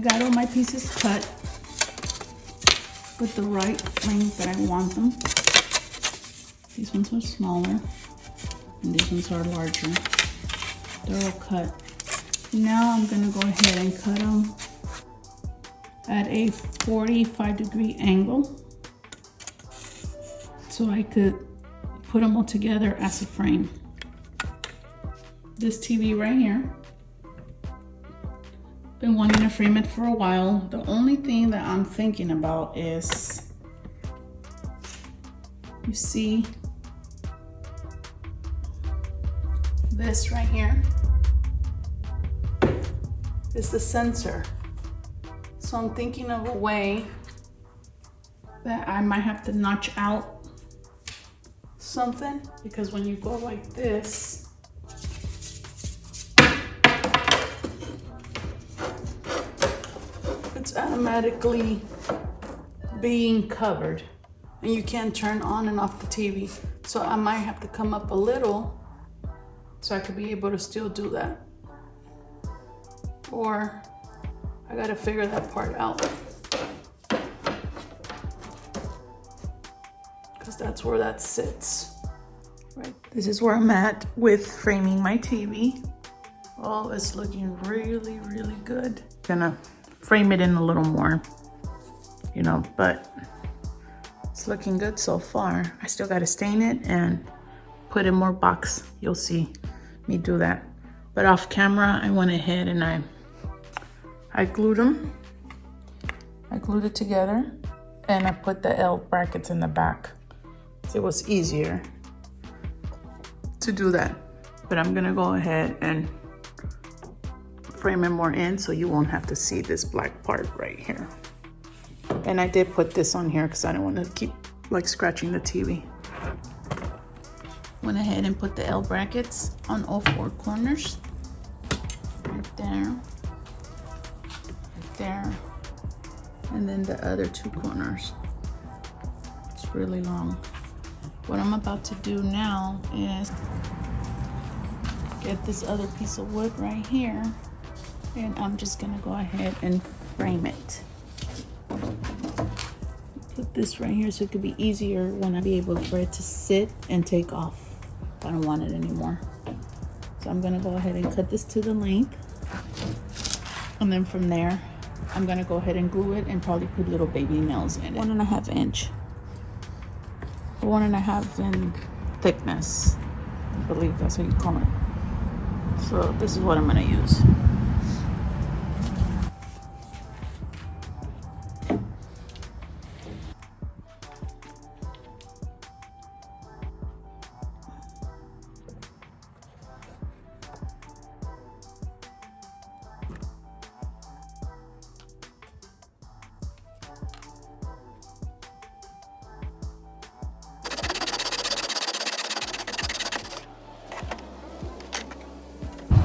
got all my pieces cut with the right length that I want them. These ones are smaller and these ones are larger. They're all cut. Now I'm gonna go ahead and cut them at a 45-degree angle so I could put them all together as a frame. This TV right here, been wanting to frame it for a while. The only thing that I'm thinking about is, you see this right here is the sensor. So I'm thinking of a way that I might have to notch out something, because when you go like this, it's automatically being covered and you can't turn on and off the TV. So I might have to come up a little so I could be able to still do that. Or I gotta figure that part out, because that's where that sits. Right. This is where I'm at with framing my TV. Oh, it's looking really, really good. Gonna frame it in a little more, you know, but it's looking good so far. I still gotta stain it and put in more box. You'll see me do that. But off camera, I went ahead and I glued them. I glued it together and I put the L brackets in the back. So it was easier to do that. But I'm gonna go ahead and frame it more in so you won't have to see this black part right here. And I did put this on here because I don't want to keep like scratching the TV. Went ahead and put the L brackets on all four corners. Right there. Right there. And then the other two corners. It's really long. What I'm about to do now is get this other piece of wood right here, and I'm just gonna go ahead and frame it. Put this right here so it could be easier when I be able for it to sit and take off. I don't want it anymore. So I'm gonna go ahead and cut this to the length. And then from there, I'm gonna go ahead and glue it and probably put little baby nails in it. 1.5 inch. 1.5 in thickness. I believe that's what you call it. So this is what I'm gonna use.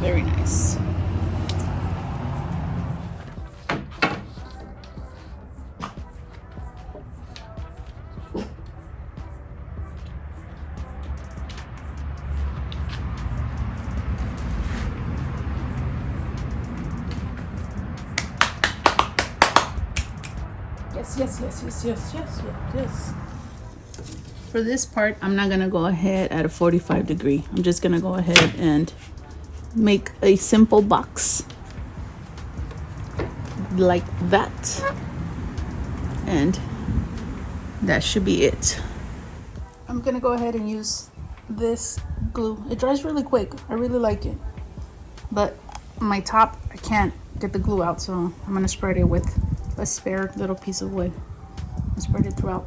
Very nice. Yes. For this part, I'm not gonna go ahead at a 45 degree. I'm just gonna go ahead and make a simple box like that, and that should be it. I'm gonna go ahead and use this glue. It dries really quick. I really like it, but my top, I can't get the glue out, so I'm gonna spread it with a spare little piece of wood and spread it throughout.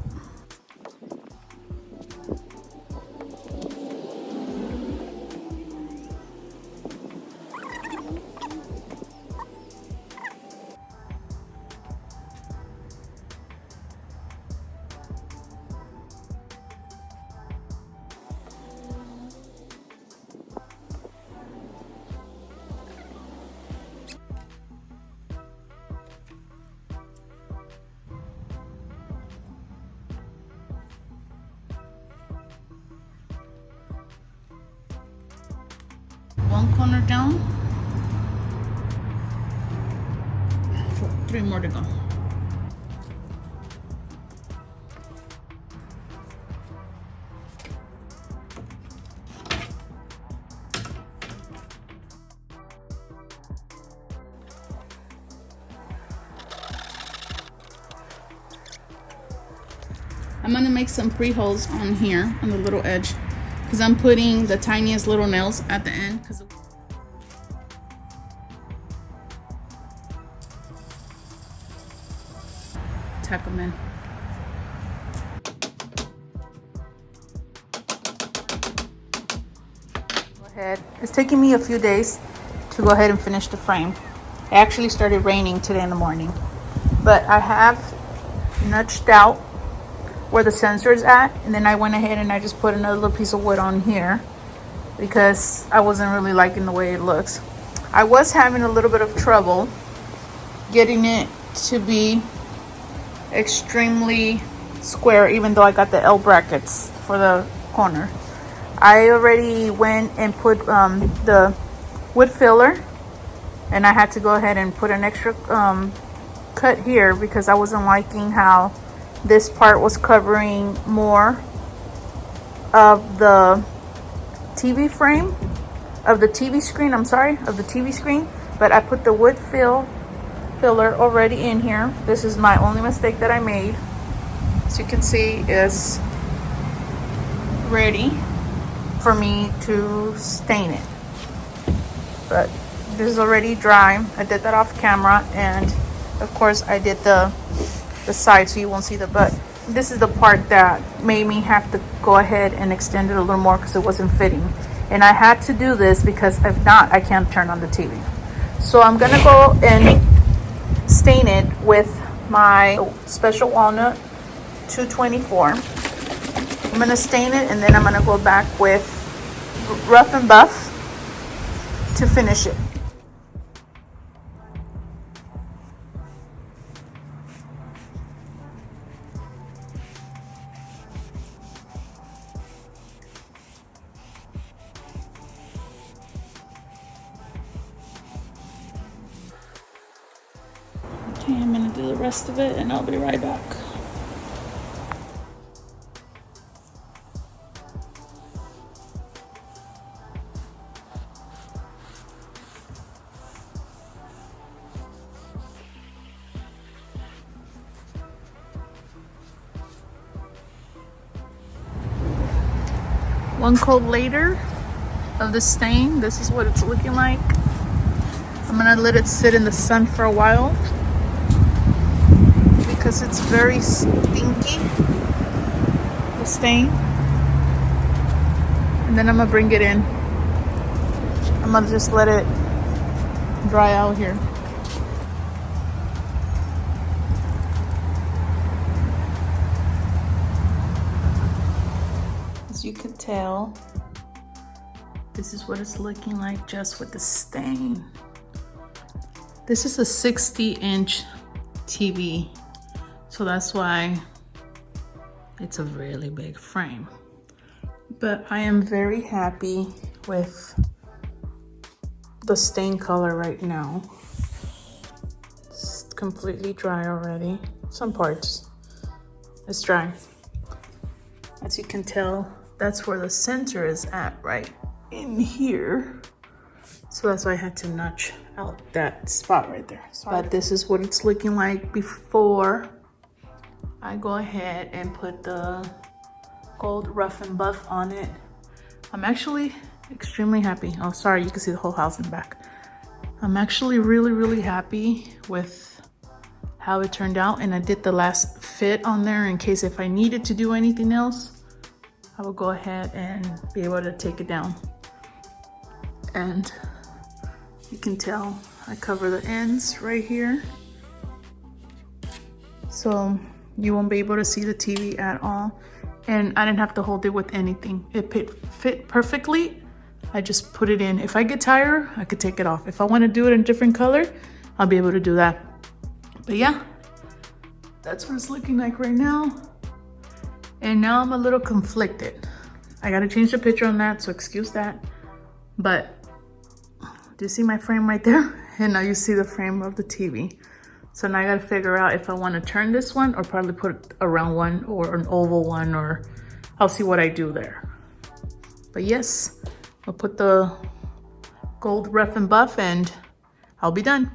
One corner down, 3 more to go. I'm gonna make some pre-holes on here on the little edge because I'm putting the tiniest little nails at the end. Tack them in. Go ahead. It's taking me a few days to go ahead and finish the frame. It actually started raining today in the morning, but I have nudged out where the sensor is at, and then I went ahead and I just put another little piece of wood on here because I wasn't really liking the way it looks. I was having a little bit of trouble getting it to be extremely square, even though I got the L brackets for the corner. I already went and put the wood filler, and I had to go ahead and put an extra cut here because I wasn't liking how this part was covering more of the TV frame, of the TV screen, of the TV screen. But I put the wood filler already in here. This is my only mistake that I made. As you can see, is ready for me to stain it. But this is already dry. I did that off camera, and of course I did the side so you won't see the butt. This is the part that made me have to go ahead and extend it a little more because it wasn't fitting, and I had to do this because if not I can't turn on the TV. So I'm gonna go and stain it with my Special Walnut 224. I'm gonna stain it, and then I'm gonna go back with Rough and Buff to finish it. Okay, I'm gonna do the rest of it and I'll be right back. One coat later of the stain, this is what it's looking like. I'm gonna let it sit in the sun for a while because it's very stinky, the stain. And then I'm gonna bring it in. I'm gonna just let it dry out here. As you can tell, this is what it's looking like just with the stain. This is a 60-inch TV, so that's why it's a really big frame. But I am very happy with the stain color right now. It's completely dry already. Some parts, it's dry. As you can tell, that's where the center is at, right in here. So that's why I had to notch out that spot right there. But this is what it's looking like before I go ahead and put the gold Rough and Buff on it. I'm actually extremely happy. Oh, sorry, you can see the whole house in the back. I'm actually really happy with how it turned out, and I did the last fit on there in case if I needed to do anything else, I will go ahead and be able to take it down. And you can tell I cover the ends right here, so you won't be able to see the TV at all. And I didn't have to hold it with anything. It fit perfectly. I just put it in. If I get tired, I could take it off. If I want to do it in a different color, I'll be able to do that. But yeah, that's what it's looking like right now. And now I'm a little conflicted. I gotta change the picture on that, so excuse that. But do you see my frame right there? And now you see the frame of the TV. So now I gotta figure out if I wanna turn this one or probably put a round one or an oval one, or I'll see what I do there. But yes, I'll put the gold rough and buff and I'll be done.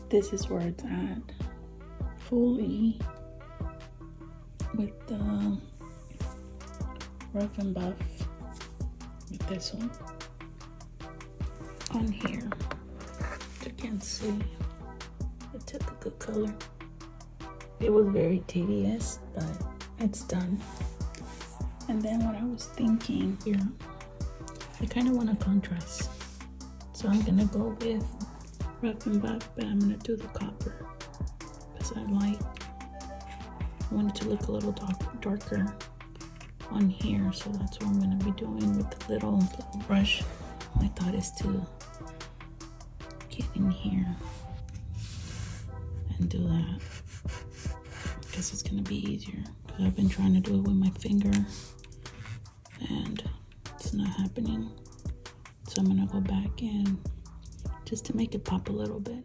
This is where it's at, fully with the rough and buff with this one on here. You can see it took a good color. It was very tedious, but it's done. And then what I was thinking here, I kind of want a contrast, so I'm gonna go with rough and buff, but I'm gonna do the copper because I want it to look a little darker on here. So that's what I'm gonna be doing with the little brush. My thought is to get in here and do that because it's gonna be easier. Because I've been trying to do it with my finger and it's not happening. So I'm gonna go back in just to make it pop a little bit.